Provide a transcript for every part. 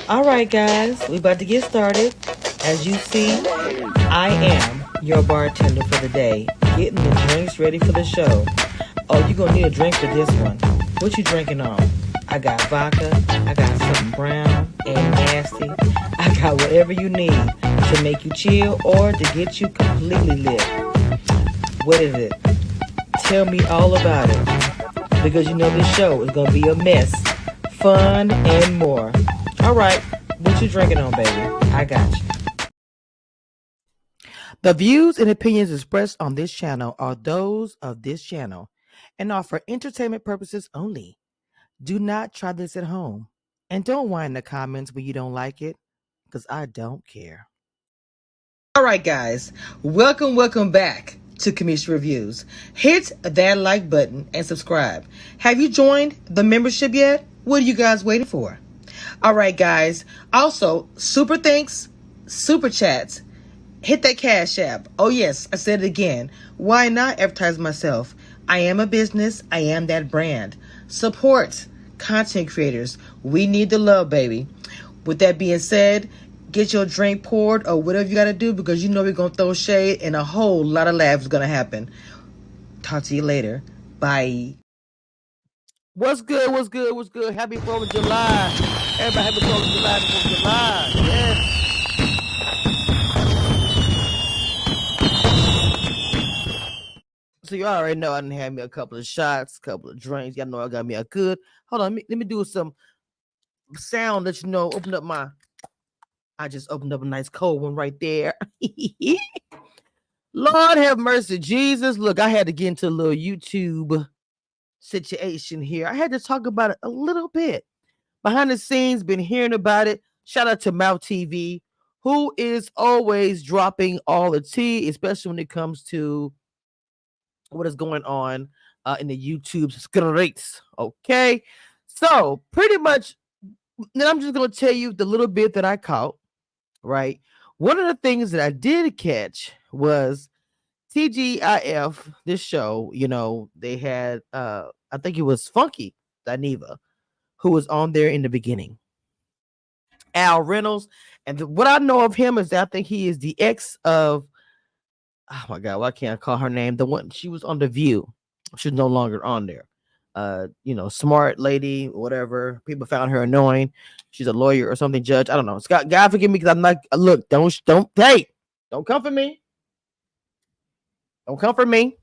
All right, guys, we about to get started. As you see, I am your bartender for the day, getting the drinks ready for the show. Oh, you gonna need a drink for this one. What you drinking on? I got vodka, I got something brown and nasty. I got whatever you need to make you chill or to get you completely lit. What is it? Tell me all about it. Because you know this show is gonna be a mess, fun, and more. All right, what you drinking on, baby? I got you. The views and opinions expressed on this channel are those of this channel and are for entertainment purposes only. Do not try this at home. And don't whine in the comments when you don't like it, because I don't care. All right, guys, welcome back to Kamisha Reviews. Hit that like button and subscribe. Have you joined the membership yet? What are you guys waiting for? All right, guys. Also, super thanks, super chats. Hit that Cash App. Oh, yes, I said it again. Why not advertise myself? I am a business. I am that brand. Support content creators. We need the love, baby. With that being said, get your drink poured or whatever you got to do, because you know we're going to throw shade and a whole lot of laughs is going to happen. Talk to you later. Bye. What's good? What's good? What's good? Happy 4th of July. Everybody happy 4th of July. 4th of July. Yes. So you already know I done had me a couple of shots, a couple of drinks. Y'all know I got me a good. Hold on, let me do some sound that you know. I just opened up a nice cold one right there. Lord have mercy, Jesus. Look, I had to get into a little YouTube situation here. I had to talk about it a little bit. Behind the scenes, been hearing about it. Shout out to Mouth TV, who is always dropping all the tea, especially when it comes to what is going on in the YouTube streets. Okay. So pretty much, then I'm just going to tell you the little bit that I caught, right? One of the things that I did catch was TGIF, this show, you know, they had, I think it was Funky Dineva, who was on there in the beginning. Al Reynolds. And what I know of him is that I think he is the ex of, oh my God, why can't I call her name? The one, she was on The View. She's no longer on there. You know, smart lady, whatever. People found her annoying. She's a lawyer or something, judge. I don't know. Scott, God forgive me because I'm not. Look, don't hey, don't come for me. Don't come for me.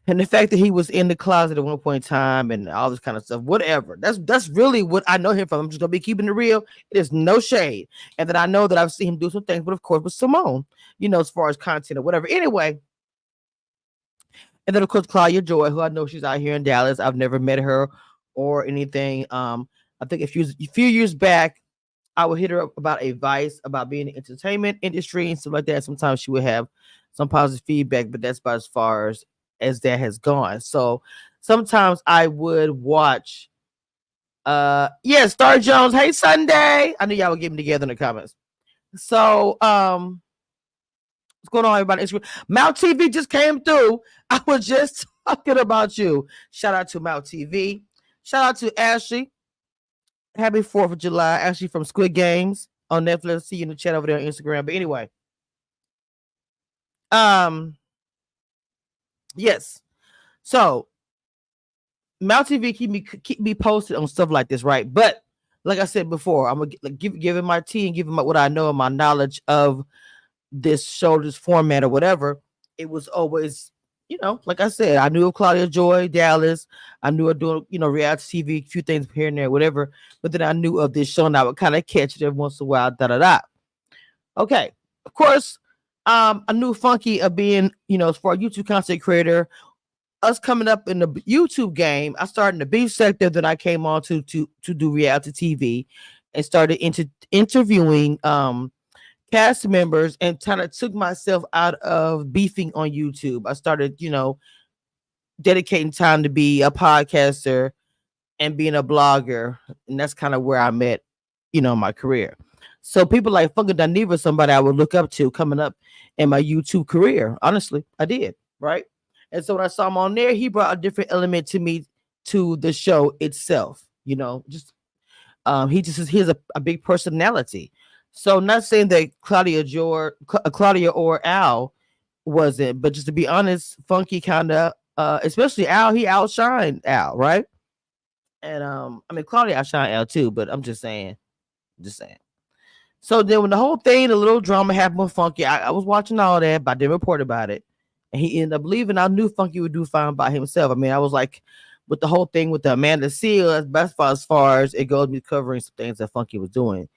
And the fact that he was in the closet at one point in time and all this kind of stuff, whatever. That's really what I know him from. I'm just gonna be keeping it real. It is no shade, and that I know that I've seen him do some things, but of course with Simone, you know, as far as content or whatever. Anyway. And then of course Claudia Joy, who I know she's out here in Dallas. I've never met her or anything. I think a few years back, I would hit her up about advice about being in the entertainment industry and stuff like that. Sometimes she would have some positive feedback, but that's about as far as that has gone. So sometimes I would watch Star Jones. Hey Sunday. I knew y'all would get them together in the comments. So what's going on, everybody? Mouth TV just came through. I was just talking about you. Shout out to Mouth TV. Shout out to Ashley. Happy 4th of July. Ashley from Squid Games on Netflix. See you in the chat over there on Instagram. But anyway. Yes. So Mouth TV keep me posted on stuff like this, right? But like I said before, I'm gonna give him my tea and give him what I know and my knowledge of this show, this format or whatever. It was always, you know, like I said, I knew of Claudia Joy, Dallas. I knew of doing, you know, reality TV, a few things here and there, whatever. But then I knew of this show and I would kind of catch it every once in a while, Okay. Of course, I knew Funky of being, you know, as far as YouTube content creator, us coming up in the YouTube game. I started in the beef sector, then I came on to do reality TV and started interviewing cast members and kind of took myself out of beefing on YouTube. I started, you know, dedicating time to be a podcaster and being a blogger. And that's kind of where I met, you know, my career. So people like Funky Dineva, somebody I would look up to coming up in my YouTube career. Honestly, I did. Right. And so when I saw him on there, he brought a different element to me, to the show itself, you know, just He has a big personality. So not saying that Claudia or Al wasn't, but just to be honest, Funky kind of, especially Al, he outshined Al, right? And I mean Claudia outshined Al too, but I'm just saying. So then when the whole thing, the little drama happened with Funky, I was watching all that, but I didn't report about it. And he ended up leaving. I knew Funky would do fine by himself. I mean, I was like, with the whole thing with the Amanda Seal, as far as it goes, me covering some things that Funky was doing.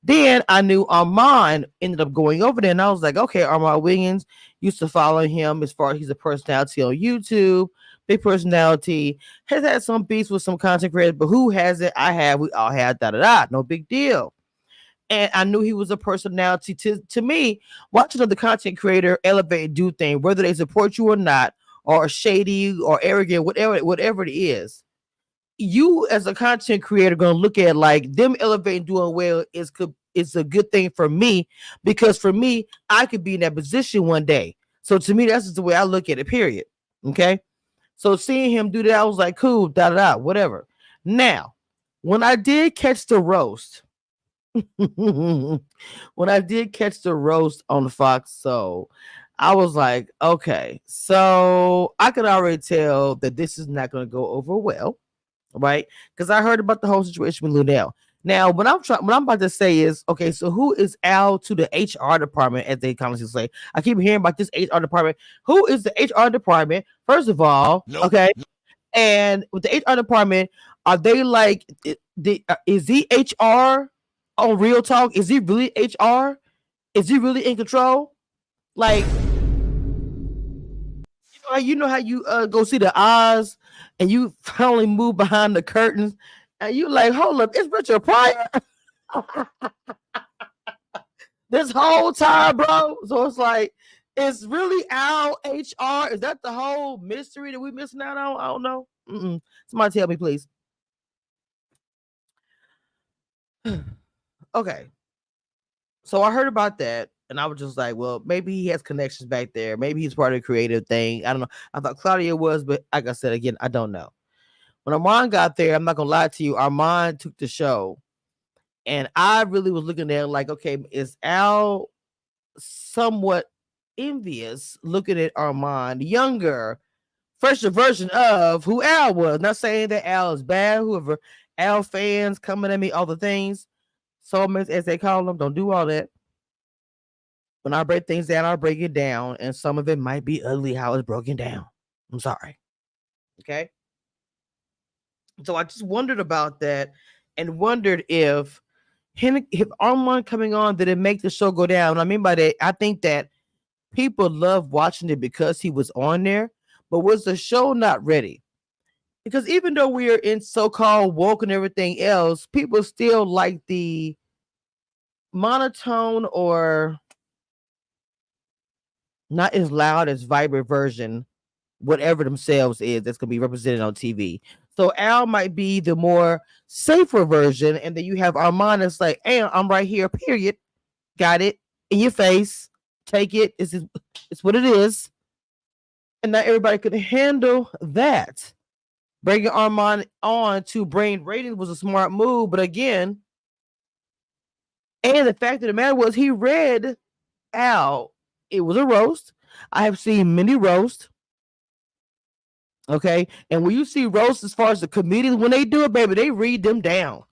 Then I knew Armand ended up going over there, and I was like, okay, Armand Wiggins used to follow him as far as he's a personality on YouTube, big personality, has had some beats with some content creators, but who hasn't? I have, we all had, da da da, no big deal. And I knew he was a personality. To me, watching another content creator elevate and do things, whether they support you or not, or shady or arrogant, whatever it is, you as a content creator gonna look at like them elevating, doing well is a good thing for me, because for me, I could be in that position one day. So to me, that's just the way I look at it. Period. Okay. So seeing him do that, I was like, cool, da da da, whatever. Now, when I did catch the roast, when I did catch the roast on Fox, so I was like, okay, so I could already tell that this is not going to go over well, right? Because I heard about the whole situation with Lunel. Now, what I'm about to say is, okay, so who is Al to the HR department, as they commonly say? I keep hearing about this HR department. Who is the HR department? First of all, nope. Okay, and with the HR department, are they like, is he HR on Real Talk? Is he really HR? Is he really in control? Like, you know how you go see the Oz and you finally move behind the curtains and you like, hold up, it's Richard Pryor this whole time, bro. So it's like, it's really Al HR. Is that the whole mystery that we missing out on? I don't know. Somebody tell me, please. Okay. So I heard about that, and I was just like, well, maybe he has connections back there. Maybe he's part of the creative thing. I don't know. I thought Claudia was, but like I said again, I don't know. When Armand got there, I'm not gonna lie to you, Armand took the show, and I really was looking there like, okay, is Al somewhat envious looking at Armand, younger, fresher version of who Al was? Not saying that Al is bad. Whoever Al fans coming at me, all the things, soulmates as they call them, don't do all that. When I break things down, I'll break it down, and some of it might be ugly how it's broken down. I'm sorry. Okay. So I just wondered about that and wondered if Armand coming on, did it make the show go down? I mean by that, I think that people love watching it because he was on there, but was the show not ready? Because even though we are in so-called woke and everything else, people still like the monotone or not as loud as vibrant version, whatever themselves is, that's gonna be represented on TV. So Al might be the more safer version, and then you have Armand that's like, hey, I'm right here, period. Got it in your face. Take it. It's what it is. And not everybody could handle that. Bringing Armand on to bring ratings was a smart move, but again, and the fact of the matter was he read Al. It was a roast. I have seen many roasts. Okay. And when you see roasts as far as the comedians, when they do it, baby, they read them down.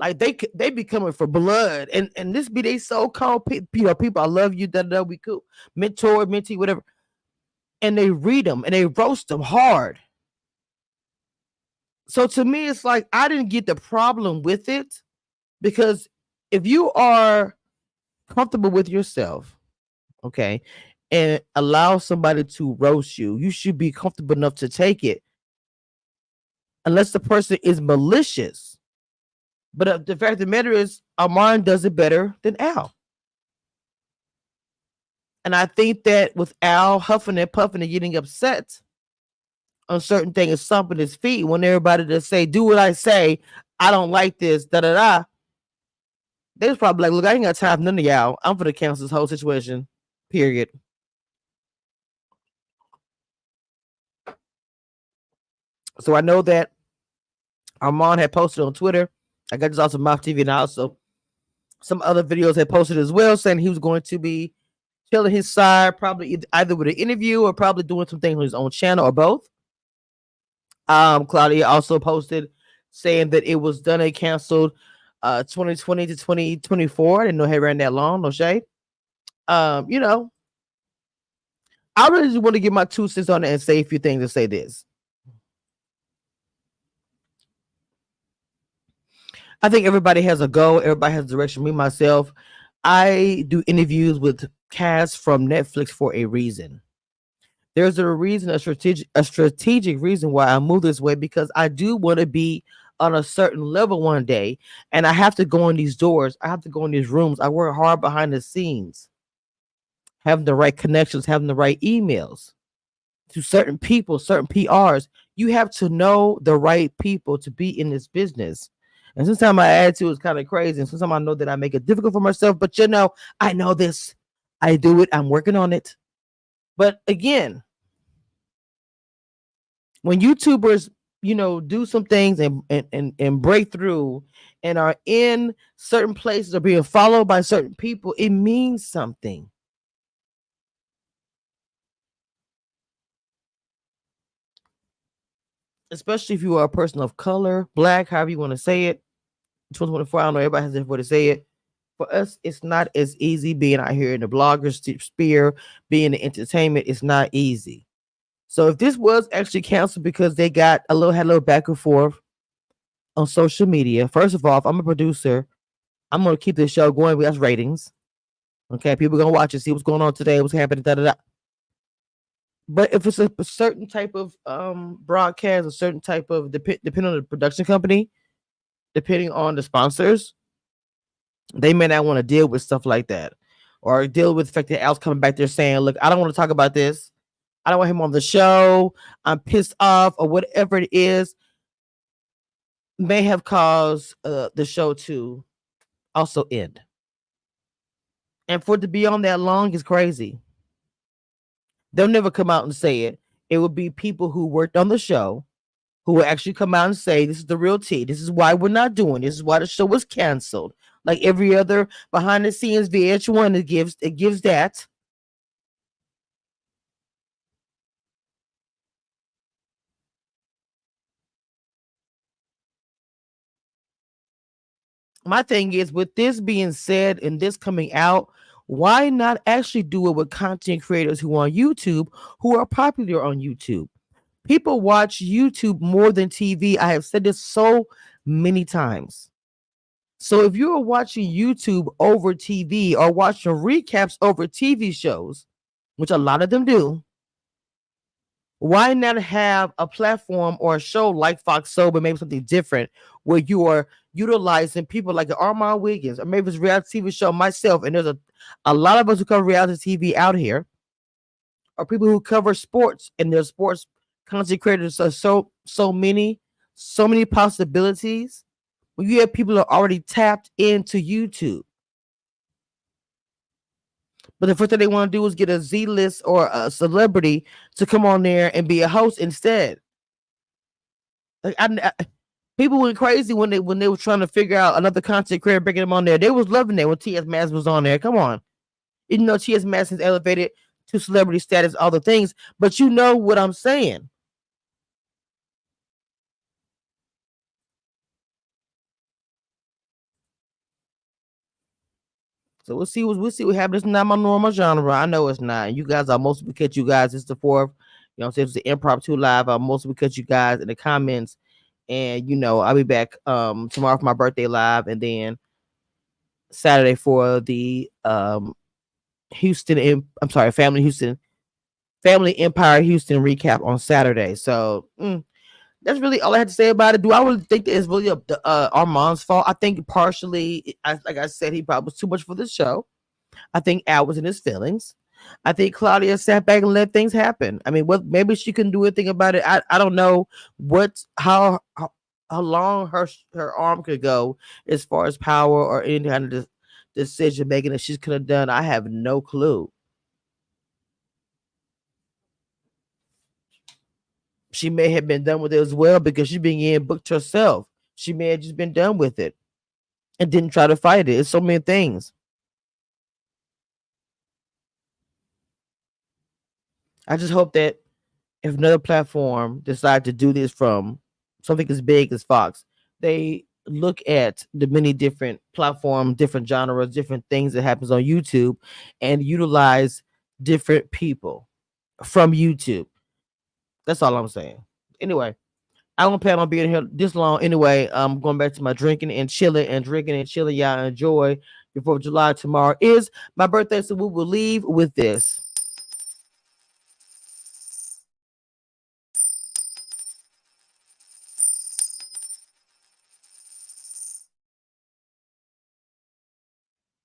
Like they be coming for blood. And this be they so-called people, I love you, that we cool. Mentor, mentee, whatever. And they read them and they roast them hard. So to me, it's like I didn't get the problem with it, because if you are comfortable with yourself, okay, and allow somebody to roast you, you should be comfortable enough to take it, unless the person is malicious. But the fact of the matter is, Armand does it better than Al. And I think that with Al huffing and puffing and getting upset on certain things, stomping his feet, when everybody just say, do what I say, I don't like this, da da da. They was probably like, look, I ain't got time for none of y'all. I'm for the cancel this whole situation. Period. So I know that Armand had posted on Twitter I got this also Mouth TV, and also some other videos had posted as well, saying he was going to be telling his side, probably either with an interview or probably doing some things on his own channel or both. Claudia also posted saying that it was done and canceled 2020 to 2024. I didn't know he ran that long, no shade. You know, I really just want to get my 2 cents on it and say a few things and say this. I think everybody has a goal, everybody has a direction. Me, myself, I do interviews with cast from Netflix for a reason. There's a reason, a strategic reason why I move this way, because I do want to be on a certain level one day, and I have to go in these doors. I have to go in these rooms. I work hard behind the scenes, having the right connections, having the right emails to certain people, certain PRs. You have to know the right people to be in this business. And sometimes my attitude is kind of crazy, and sometimes I know that I make it difficult for myself. But I know this. I do it. I'm working on it. But again, when YouTubers, do some things and break through and are in certain places or being followed by certain people, it means something. Especially if you are a person of color, black, however you want to say it. 2024, I don't know, everybody has a different way to say it. For us, it's not as easy being out here in the blogger sphere, being in entertainment. It's not easy. So if this was actually canceled because they had a little back and forth on social media, first of all, if I'm a producer, I'm gonna keep this show going. We have ratings. Okay, people gonna watch it, see what's going on today, what's happening, da da da. But if it's a certain type of broadcast, a certain type of depending on the production company, depending on the sponsors, they may not want to deal with stuff like that, or deal with the fact that Al's coming back there saying, "Look, I don't want to talk about this. I don't want him on the show. I'm pissed off," or whatever it is, may have caused the show to also end. And for it to be on that long is crazy. They'll never come out and say it. It would be people who worked on the show who will actually come out and say, "This is the real tea. This is why we're not doing. This is why the show was canceled." Like every other behind the scenes VH1, it gives that. My thing is, with this being said and this coming out, why not actually do it with content creators who are on YouTube, who are popular on YouTube? People watch YouTube more than TV. I have said this so many times. So if you're watching YouTube over TV or watching recaps over TV shows, which a lot of them do, why not have a platform or a show like Fox Soul, but maybe something different, where you are utilizing people like Armand Wiggins, or maybe it's a reality TV show, myself, and there's a lot of us who cover reality TV out here, or people who cover sports, and there's sports content creators are so many, so many possibilities. When you have people that are already tapped into YouTube, but the first thing they want to do is get a Z list or a celebrity to come on there and be a host instead. Like people went crazy when they were trying to figure out another content creator bringing them on there. They was loving it when T.S. Madison was on there. Come on, even though T.S. Madison's elevated to celebrity status, all the things, but you know what I'm saying. So we'll see what happens. It's not my normal genre. I know it's not. You guys are mostly because you guys, it's the fourth. You know, since it's the impromptu live, I'm mostly because you guys in the comments. And I'll be back tomorrow for my birthday live, and then Saturday for the Family Empire Houston recap on Saturday. So that's really all I had to say about it. Do I really think that it's really Armand's fault? I think partially, like I said, he probably was too much for the show. I think Al was in his feelings. I think Claudia sat back and let things happen. I mean, maybe she couldn't do anything about it. I don't know how long her arm could go as far as power or any kind of decision making that she could have done. I have no clue. She may have been done with it as well, because she being booked herself. She may have just been done with it. and didn't try to fight it. It's so many things. I just hope that if another platform decide to do this from something as big as Fox, they look at the many different platforms, different genres, different things that happens on YouTube, and utilize different people from YouTube. That's all I'm saying. Anyway, I don't plan on being here this long. Anyway, I'm going back to my drinking and chilling and drinking and chilling. Y'all enjoy your 4th of July. Tomorrow is my birthday, so we will leave with this.